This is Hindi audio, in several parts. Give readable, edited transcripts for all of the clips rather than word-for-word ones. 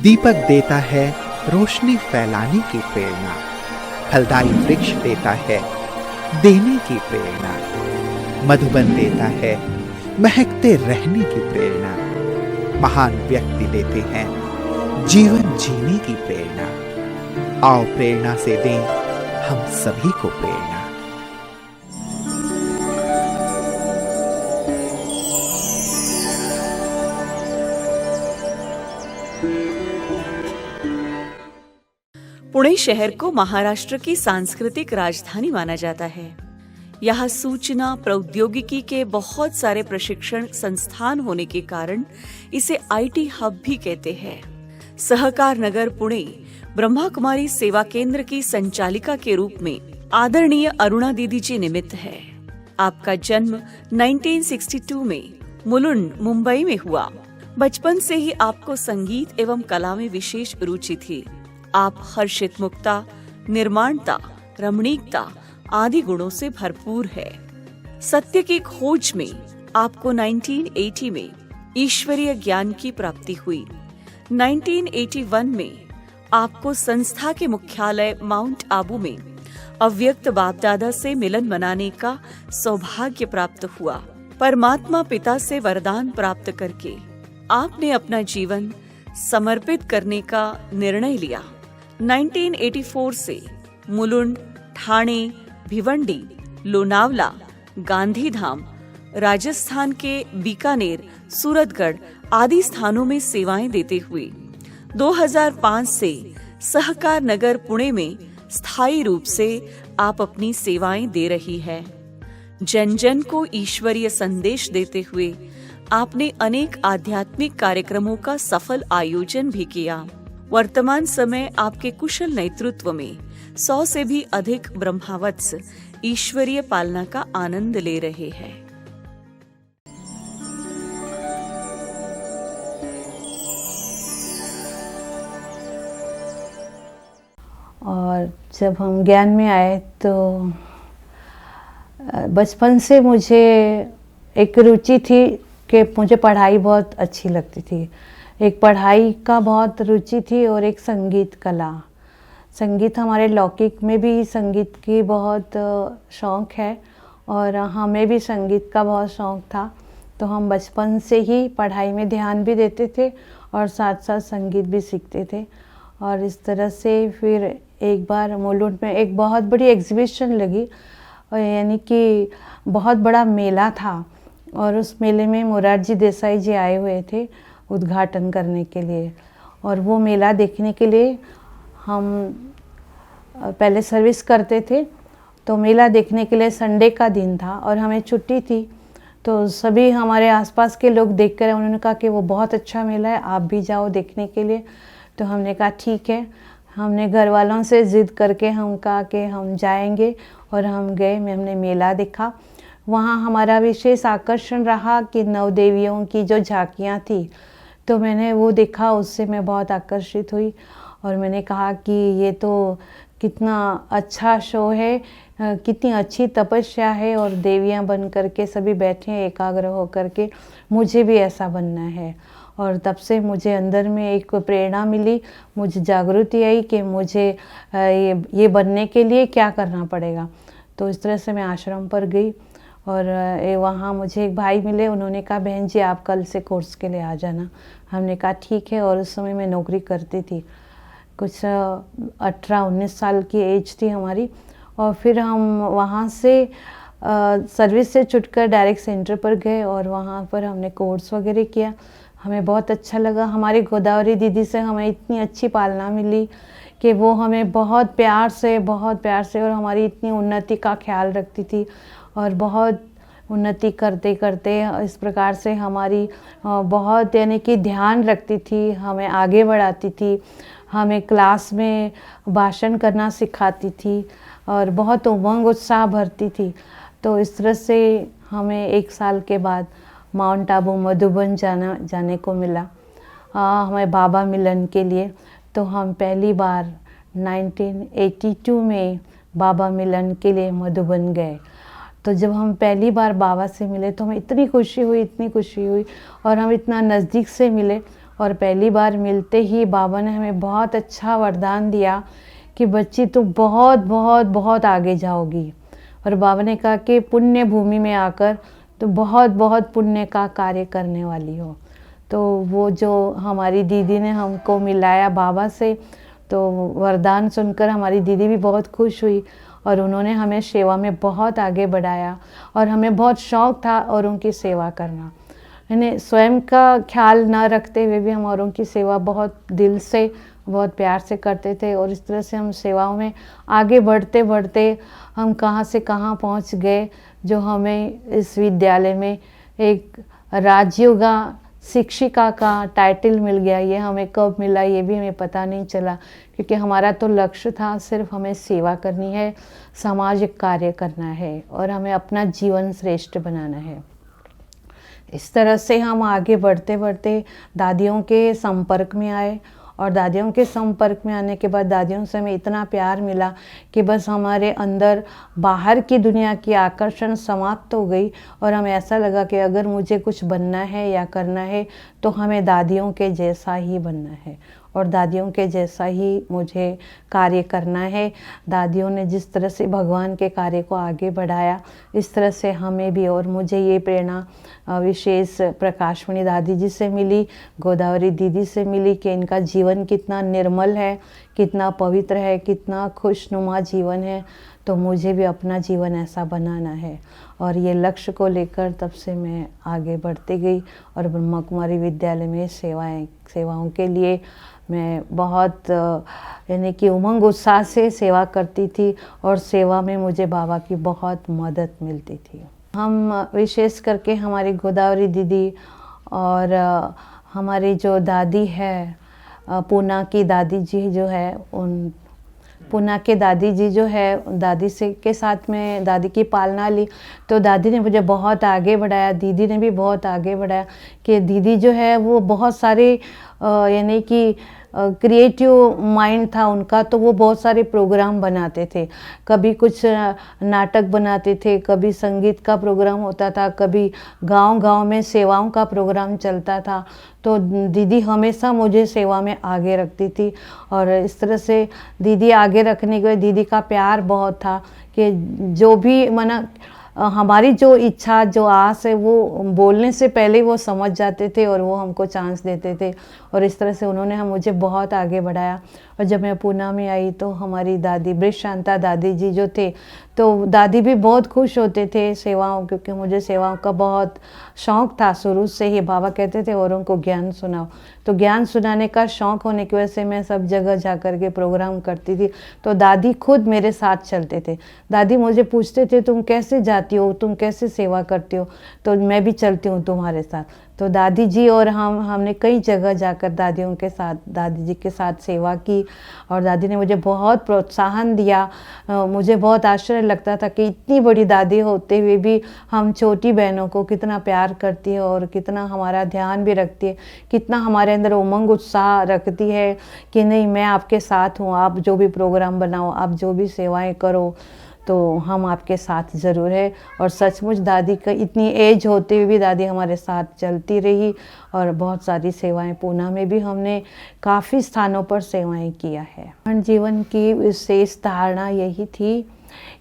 दीपक देता है रोशनी फैलाने की प्रेरणा, फलदायी वृक्ष देता है देने की प्रेरणा, मधुबन देता है महकते रहने की प्रेरणा, महान व्यक्ति देते हैं जीवन जीने की प्रेरणा। आओ प्रेरणा से दें हम सभी को प्रेरणा। पुणे शहर को महाराष्ट्र की सांस्कृतिक राजधानी माना जाता है। यहाँ सूचना प्रौद्योगिकी के बहुत सारे प्रशिक्षण संस्थान होने के कारण इसे आईटी हब भी कहते हैं। सहकार नगर पुणे ब्रह्मा कुमारी सेवा केंद्र की संचालिका के रूप में आदरणीय अरुणा दीदी जी निमित्त है। आपका जन्म 1962 में मुलुंड मुंबई में हुआ। बचपन से ही आपको संगीत एवं कला में विशेष रुचि थी। आप हर्षित मुक्ता, निर्माणता, रमणीकता आदि गुणों से भरपूर है। सत्य की खोज में आपको 1980 में ईश्वरीय ज्ञान की प्राप्ति हुई। 1981 में आपको संस्था के मुख्यालय माउंट आबू में अव्यक्त बाप दादा से मिलन मनाने का सौभाग्य प्राप्त हुआ। परमात्मा पिता से वरदान प्राप्त करके आपने अपना जीवन समर्पित करने का निर्णय लिया। 1984 से मुलुंड, ठाणे, भिवंडी, लोनावला, गांधीधाम, राजस्थान के बीकानेर, सूरतगढ़ आदि स्थानों में सेवाएं देते हुए 2005 से सहकार नगर पुणे में स्थायी रूप से आप अपनी सेवाएं दे रही है। जन जन को ईश्वरीय संदेश देते हुए आपने अनेक आध्यात्मिक कार्यक्रमों का सफल आयोजन भी किया। वर्तमान समय आपके कुशल नेतृत्व में 100 से भी अधिक ब्रह्मावत्स ईश्वरीय पालना का आनंद ले रहे हैं। और जब हम ज्ञान में आए तो बचपन से मुझे एक रुचि थी कि मुझे पढ़ाई बहुत अच्छी लगती थी। एक पढ़ाई का बहुत रुचि थी और एक संगीत कला। संगीत हमारे लौकिक में भी संगीत की बहुत शौक़ है और हमें भी संगीत का बहुत शौक़ था। तो हम बचपन से ही पढ़ाई में ध्यान भी देते थे और साथ साथ संगीत भी सीखते थे। और इस तरह से फिर एक बार मुलुंड में एक बहुत बड़ी एग्जीबिशन लगी, यानी कि बहुत बड़ा मेला था और उस मेले में मोरारजी देसाई जी आए हुए थे उद्घाटन करने के लिए। और वो मेला देखने के लिए हम पहले सर्विस करते थे, तो मेला देखने के लिए संडे का दिन था और हमें छुट्टी थी। तो सभी हमारे आसपास के लोग देखकर उन्होंने कहा कि वो बहुत अच्छा मेला है, आप भी जाओ देखने के लिए। तो हमने कहा ठीक है। हमने घर वालों से ज़िद करके हम कहा कि हम जाएंगे और हम गए। हमने मेला देखा। वहाँ हमारा विशेष आकर्षण रहा कि नौ देवियों की जो झांकियाँ थी, तो मैंने वो देखा, उससे मैं बहुत आकर्षित हुई और मैंने कहा कि ये तो कितना अच्छा शो है, कितनी अच्छी तपस्या है और देवियाँ बन करके सभी बैठे हैं एकाग्र हो करके, मुझे भी ऐसा बनना है। और तब से मुझे अंदर में एक प्रेरणा मिली, मुझे जागृति आई कि मुझे ये बनने के लिए क्या करना पड़ेगा। तो इस तरह से मैं आश्रम पर गई और वहाँ मुझे एक भाई मिले। उन्होंने कहा बहन जी आप कल से कोर्स के लिए आ जाना। हमने कहा ठीक है। और उस समय मैं नौकरी करती थी, कुछ 18-19 साल की एज थी हमारी। और फिर हम वहाँ से सर्विस से छुटकर डायरेक्ट सेंटर पर गए और वहाँ पर हमने कोर्स वगैरह किया। हमें बहुत अच्छा लगा। हमारी गोदावरी दीदी से हमें इतनी अच्छी पालना मिली कि वो हमें बहुत प्यार से और हमारी इतनी उन्नति का ख्याल रखती थी और बहुत उन्नति करते करते इस प्रकार से हमारी बहुत यानी कि ध्यान रखती थी, हमें आगे बढ़ाती थी, हमें क्लास में भाषण करना सिखाती थी और बहुत उमंग उत्साह भरती थी। तो इस तरह से हमें 1 साल के बाद माउंट आबू मधुबन जाने को मिला हमें बाबा मिलन के लिए। तो हम पहली बार 1982 में बाबा मिलन के लिए मधुबन गए। तो जब हम पहली बार बाबा से मिले तो हमें इतनी खुशी हुई और हम इतना नज़दीक से मिले और पहली बार मिलते ही बाबा ने हमें बहुत अच्छा वरदान दिया कि बच्ची तू बहुत बहुत बहुत आगे जाओगी। और बाबा ने कहा कि पुण्य भूमि में आकर तो बहुत बहुत पुण्य का कार्य करने वाली हो। तो वो जो हमारी दीदी ने हमको मिलाया बाबा से, तो वरदान सुनकर हमारी दीदी भी बहुत खुश हुई और उन्होंने हमें सेवा में बहुत आगे बढ़ाया। और हमें बहुत शौक़ था औरों की सेवा करना, यानी स्वयं का ख्याल न रखते हुए भी हम औरों की सेवा बहुत दिल से बहुत प्यार से करते थे। और इस तरह से हम सेवाओं में आगे बढ़ते बढ़ते हम कहाँ से कहाँ पहुँच गए, जो हमें इस विद्यालय में एक राजयोगा शिक्षिका का टाइटल मिल गया। ये हमें कब मिला ये भी हमें पता नहीं चला, क्योंकि हमारा तो लक्ष्य था सिर्फ हमें सेवा करनी है, सामाजिक कार्य करना है और हमें अपना जीवन श्रेष्ठ बनाना है। इस तरह से हम आगे बढ़ते बढ़ते दादियों के संपर्क में आए और दादियों के संपर्क में आने के बाद दादियों से हमें इतना प्यार मिला कि बस हमारे अंदर बाहर की दुनिया की आकर्षण समाप्त हो गई और हमें ऐसा लगा कि अगर मुझे कुछ बनना है या करना है तो हमें दादियों के जैसा ही बनना है और दादियों के जैसा ही मुझे कार्य करना है। दादियों ने जिस तरह से भगवान के कार्य को आगे बढ़ाया, इस तरह से हमें भी। और मुझे ये प्रेरणा विशेष प्रकाशमणि दादी जी से मिली, गोदावरी दीदी से मिली कि इनका जीवन कितना निर्मल है, कितना पवित्र है, कितना खुशनुमा जीवन है। तो मुझे भी अपना जीवन ऐसा बनाना है और ये लक्ष्य को लेकर तब से मैं आगे बढ़ती गई और ब्रह्मा कुमारी विद्यालय में सेवाओं के लिए मैं बहुत यानी कि उमंग उत्साह से सेवा करती थी और सेवा में मुझे बाबा की बहुत मदद मिलती थी। हम विशेष करके हमारी गोदावरी दीदी और हमारी जो दादी है पूना की दादी जी जो है, उन पूना के दादी जी जो है, दादी से के साथ में दादी की पालना ली तो दादी ने मुझे बहुत आगे बढ़ाया, दीदी ने भी बहुत आगे बढ़ाया कि दीदी जो है वो बहुत सारे यानी कि क्रिएटिव माइंड था उनका, तो वो बहुत सारे प्रोग्राम बनाते थे। कभी कुछ नाटक बनाते थे, कभी संगीत का प्रोग्राम होता था, कभी गांव-गांव में सेवाओं का प्रोग्राम चलता था। तो दीदी हमेशा मुझे सेवा में आगे रखती थी और इस तरह से दीदी आगे रखने के दीदी का प्यार बहुत था कि जो भी मना हमारी जो इच्छा जो आस है वो बोलने से पहले वो समझ जाते थे और वो हमको चांस देते थे और इस तरह से उन्होंने मुझे बहुत आगे बढ़ाया। और जब मैं पूना में आई तो हमारी दादी ब्रिज शांता दादी जी जो थे, तो दादी भी बहुत खुश होते थे सेवाओं, क्योंकि मुझे सेवाओं का बहुत शौक़ था शुरू से ही। बाबा कहते थे औरों को ज्ञान सुनाओ, तो ज्ञान सुनाने का शौक़ होने की वजह से मैं सब जगह जा कर के प्रोग्राम करती थी। तो दादी खुद मेरे साथ चलते थे। दादी मुझे पूछते थे तुम कैसे जाती हो, तुम कैसे सेवा करती हो, तो मैं भी चलती हूँ तुम्हारे साथ। तो दादी जी और हमने कई जगह जाकर दादियों के साथ दादी जी के साथ सेवा की और दादी ने मुझे बहुत प्रोत्साहन दिया। मुझे बहुत आश्चर्य लगता था कि इतनी बड़ी दादी होते हुए भी हम छोटी बहनों को कितना प्यार करती है और कितना हमारा ध्यान भी रखती है, कितना हमारे अंदर उमंग उत्साह रखती है कि नहीं मैं आपके साथ हूँ, आप जो भी प्रोग्राम बनाओ, आप जो भी सेवाएं करो तो हम आपके साथ ज़रूर है। और सचमुच दादी का इतनी एज होते हुए भी दादी हमारे साथ चलती रही और बहुत सारी सेवाएं पूना में भी हमने काफ़ी स्थानों पर सेवाएं किया है। जीवन की विशेष धारणा यही थी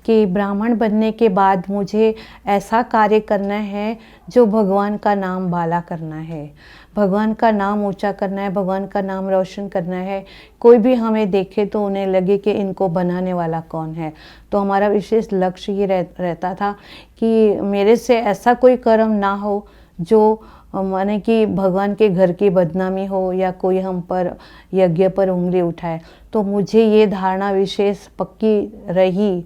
कि ब्राह्मण बनने के बाद मुझे ऐसा कार्य करना है जो भगवान का नाम बाला करना है, भगवान का नाम ऊंचा करना है, भगवान का नाम रोशन करना है। कोई भी हमें देखे तो उन्हें लगे कि इनको बनाने वाला कौन है। तो हमारा विशेष लक्ष्य ये रहता था कि मेरे से ऐसा कोई कर्म ना हो जो माने कि भगवान के घर की बदनामी हो या कोई हम पर यज्ञ पर उंगली उठाए। तो मुझे ये धारणा विशेष पक्की रही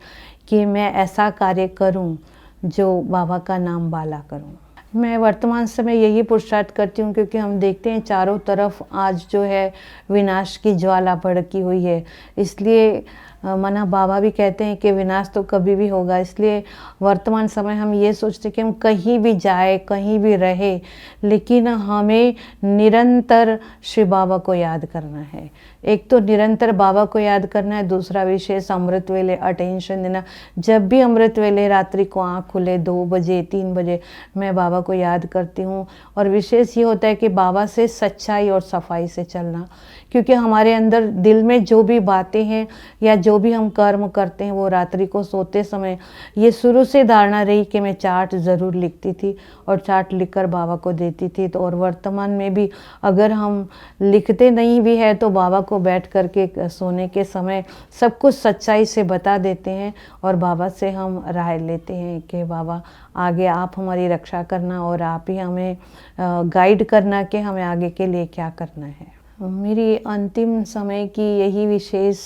कि मैं ऐसा कार्य करूं जो बाबा का नाम बाला करूं। मैं वर्तमान समय यही पुरुषार्थ करती हूँ, क्योंकि हम देखते हैं चारों तरफ आज जो है विनाश की ज्वाला भड़की हुई है। इसलिए माना बाबा भी कहते हैं कि विनाश तो कभी भी होगा, इसलिए वर्तमान समय हम ये सोचते कि हम कहीं भी जाए, कहीं भी रहे, लेकिन हमें निरंतर शिव बाबा को याद करना है। एक तो निरंतर बाबा को याद करना है, दूसरा विशेष अमृत वेले अटेंशन देना। जब भी अमृत वेले रात्रि को आँख खुले 2 बजे 3 बजे मैं बाबा को याद करती हूँ। और विशेष ये होता है कि बाबा से सच्चाई और सफाई से चलना, क्योंकि हमारे अंदर दिल में जो भी बातें हैं या जो भी हम कर्म करते हैं वो रात्रि को सोते समय, ये शुरू से धारणा रही कि मैं चार्ट ज़रूर लिखती थी और चार्ट लिखकर बाबा को देती थी। तो और वर्तमान में भी अगर हम लिखते नहीं भी है तो बाबा को बैठ करके सोने के समय सब कुछ सच्चाई से बता देते हैं और बाबा से हम राय लेते हैं कि बाबा आगे आप हमारी रक्षा करना और आप ही हमें गाइड करना कि हमें आगे के लिए क्या करना है। मेरी अंतिम समय की यही विशेष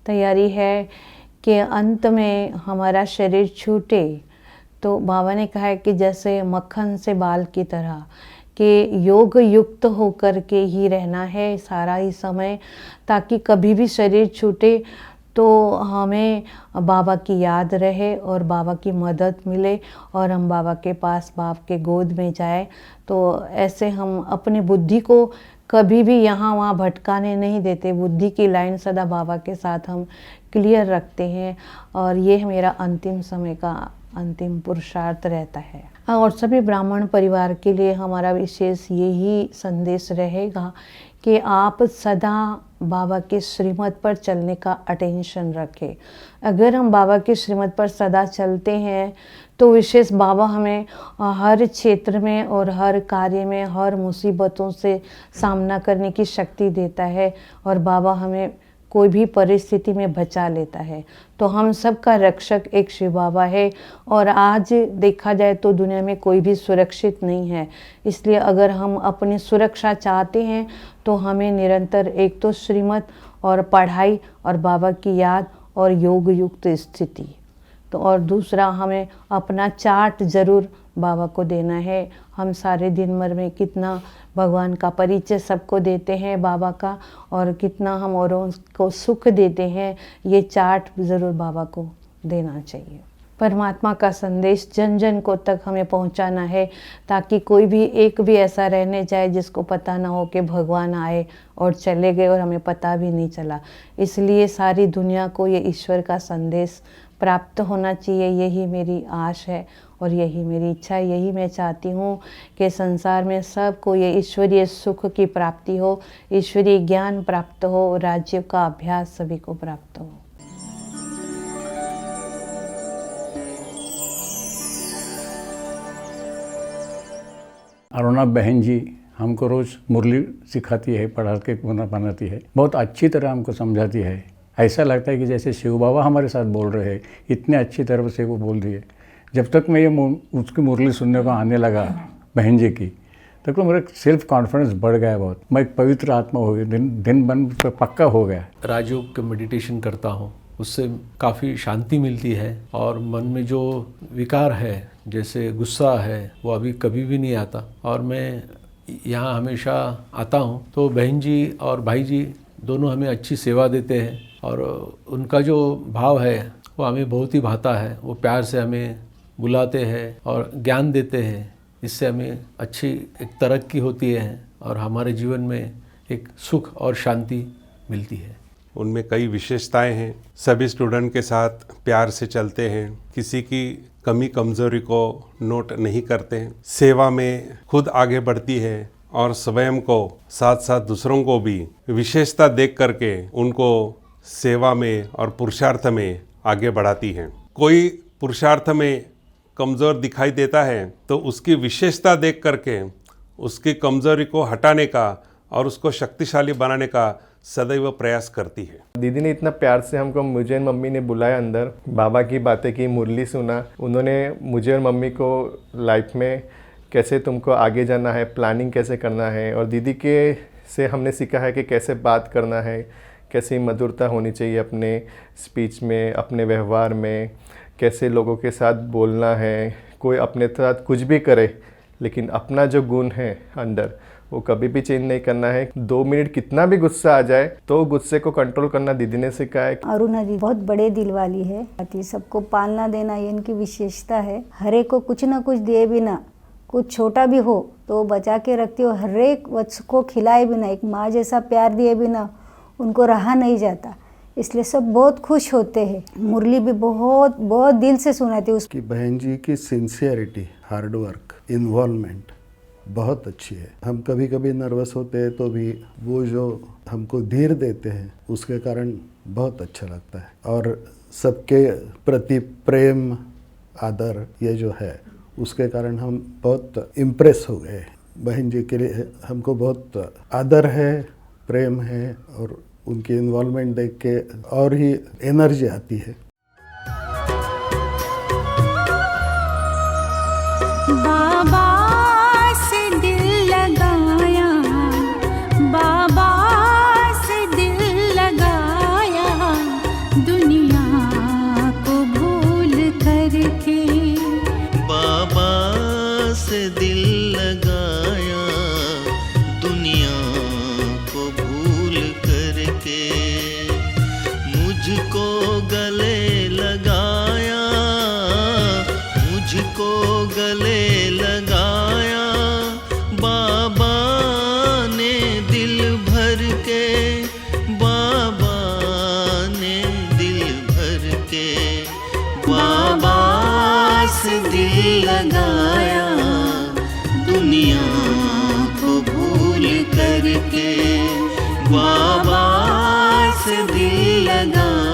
तैयारी है कि अंत में हमारा शरीर छूटे तो बाबा ने कहा है कि जैसे मक्खन से बाल की तरह कि योग युक्त होकर के ही रहना है सारा ही समय, ताकि कभी भी शरीर छूटे तो हमें बाबा की याद रहे और बाबा की मदद मिले और हम बाबा के पास, बाप के गोद में जाए। तो ऐसे हम अपनी बुद्धि को कभी भी यहाँ वहाँ भटकाने नहीं देते, बुद्धि की लाइन सदा बाबा के साथ हम क्लियर रखते हैं। और ये मेरा अंतिम समय का अंतिम पुरुषार्थ रहता है। और सभी ब्राह्मण परिवार के लिए हमारा विशेष यही संदेश रहेगा कि आप सदा बाबा के श्रीमत पर चलने का अटेंशन रखें। अगर हम बाबा के श्रीमत पर सदा चलते हैं तो विशेष बाबा हमें हर क्षेत्र में और हर कार्य में हर मुसीबतों से सामना करने की शक्ति देता है और बाबा हमें कोई भी परिस्थिति में बचा लेता है। तो हम सब का रक्षक एक शिव बाबा है और आज देखा जाए तो दुनिया में कोई भी सुरक्षित नहीं है। इसलिए अगर हम अपनी सुरक्षा चाहते हैं तो हमें निरंतर एक तो श्रीमत और पढ़ाई और बाबा की याद और योग युक्त स्थिति, तो और दूसरा हमें अपना चार्ट ज़रूर बाबा को देना है। हम सारे दिन भर में कितना भगवान का परिचय सबको देते हैं बाबा का और कितना हम औरों को सुख देते हैं, ये चार्ट ज़रूर बाबा को देना चाहिए। परमात्मा का संदेश जन जन को तक हमें पहुंचाना है, ताकि कोई भी एक भी ऐसा रहने जाए जिसको पता ना हो कि भगवान आए और चले गए और हमें पता भी नहीं चला। इसलिए सारी दुनिया को ये ईश्वर का संदेश प्राप्त होना चाहिए, यही मेरी आश है और यही मेरी इच्छा है। यही मैं चाहती हूँ कि संसार में सबको ये ईश्वरीय सुख की प्राप्ति हो, ईश्वरीय ज्ञान प्राप्त हो, राज्य का अभ्यास सभी को प्राप्त हो। अरुणा बहन जी हमको रोज़ मुरली सिखाती है, पढ़ा के बनाती है, बहुत अच्छी तरह हमको समझाती है। ऐसा लगता है कि जैसे शिव बाबा हमारे साथ बोल रहे हैं, इतने अच्छी तरह से वो बोल रही है। जब तक मैं ये उसकी मुरली सुनने को आने लगा बहन जी की, तब तो मेरा सेल्फ कॉन्फिडेंस बढ़ गया बहुत। मैं एक पवित्र आत्मा हो गई, दिन बन पे पक्का हो गया। राजयोग का मेडिटेशन करता हूँ, उससे काफ़ी शांति मिलती है और मन में जो विकार है जैसे गुस्सा है वो अभी कभी भी नहीं आता। और मैं यहाँ हमेशा आता हूँ तो बहन जी और भाई जी दोनों हमें अच्छी सेवा देते हैं और उनका जो भाव है वो हमें बहुत ही भाता है। वो प्यार से हमें बुलाते हैं और ज्ञान देते हैं, इससे हमें अच्छी एक तरक्की होती है और हमारे जीवन में एक सुख और शांति मिलती है। उनमें कई विशेषताएं हैं। सभी स्टूडेंट के साथ प्यार से चलते हैं, किसी की कमी कमज़ोरी को नोट नहीं करते हैं, सेवा में खुद आगे बढ़ती है और स्वयं को साथ साथ दूसरों को भी विशेषता देख करके उनको सेवा में और पुरुषार्थ में आगे बढ़ाती हैं। कोई पुरुषार्थ में कमज़ोर दिखाई देता है तो उसकी विशेषता देख करके उसकी कमज़ोरी को हटाने का और उसको शक्तिशाली बनाने का सदैव प्रयास करती है। दीदी ने इतना प्यार से हमको, मुझे और मम्मी ने बुलाया अंदर, बाबा की बातें की, मुरली सुना। उन्होंने मुझे और मम्मी को लाइफ में कैसे तुमको आगे जाना है, प्लानिंग कैसे करना है, और दीदी के से हमने सीखा है कि कैसे बात करना है, कैसी मधुरता होनी चाहिए अपने स्पीच में, अपने व्यवहार में, कैसे लोगों के साथ बोलना है। कोई अपने साथ कुछ भी करे लेकिन अपना जो गुण है अंदर वो कभी भी चेंज नहीं करना है। 2 मिनट कितना भी गुस्सा आ जाए तो गुस्से को कंट्रोल करना दीदी ने सिखाया है। अरुणा जी बहुत बड़े दिल वाली है, सबको पालना देना ये इनकी विशेषता है। हर एक को कुछ ना कुछ दिए बिना, कुछ छोटा भी हो तो बचा के रखती हो, हर एक वस्तु को खिलाए बिना, एक माँ जैसा प्यार दिए बिना उनको रहा नहीं जाता, इसलिए सब बहुत खुश होते हैं। मुरली भी बहुत बहुत दिल से सुनाती उसकी। बहन जी की सिंसियरिटी, हार्ड वर्क, इन्वॉल्वमेंट बहुत अच्छी है। हम कभी कभी नर्वस होते हैं तो भी वो जो हमको धीर देते हैं उसके कारण बहुत अच्छा लगता है। और सबके प्रति प्रेम, आदर ये जो है उसके कारण हम बहुत इम्प्रेस हो गए। बहन जी के लिए हमको बहुत आदर है, प्रेम है और उनकी इन्वॉल्वमेंट देख के और ही एनर्जी आती है। बाबा से दिल लगाया, बाबा से दिल लगाया, दुनिया को भूल करके। बाबा से दिल लगाया, दुनिया को भूल करके। मुझको गले लगाया, मुझको गले लगाया, बाबा ने दिल भर के, बाबा ने दिल भर के। बाबा से दिल लगाया, दुनिया को भूल करके। बाबा से दिल लगाया।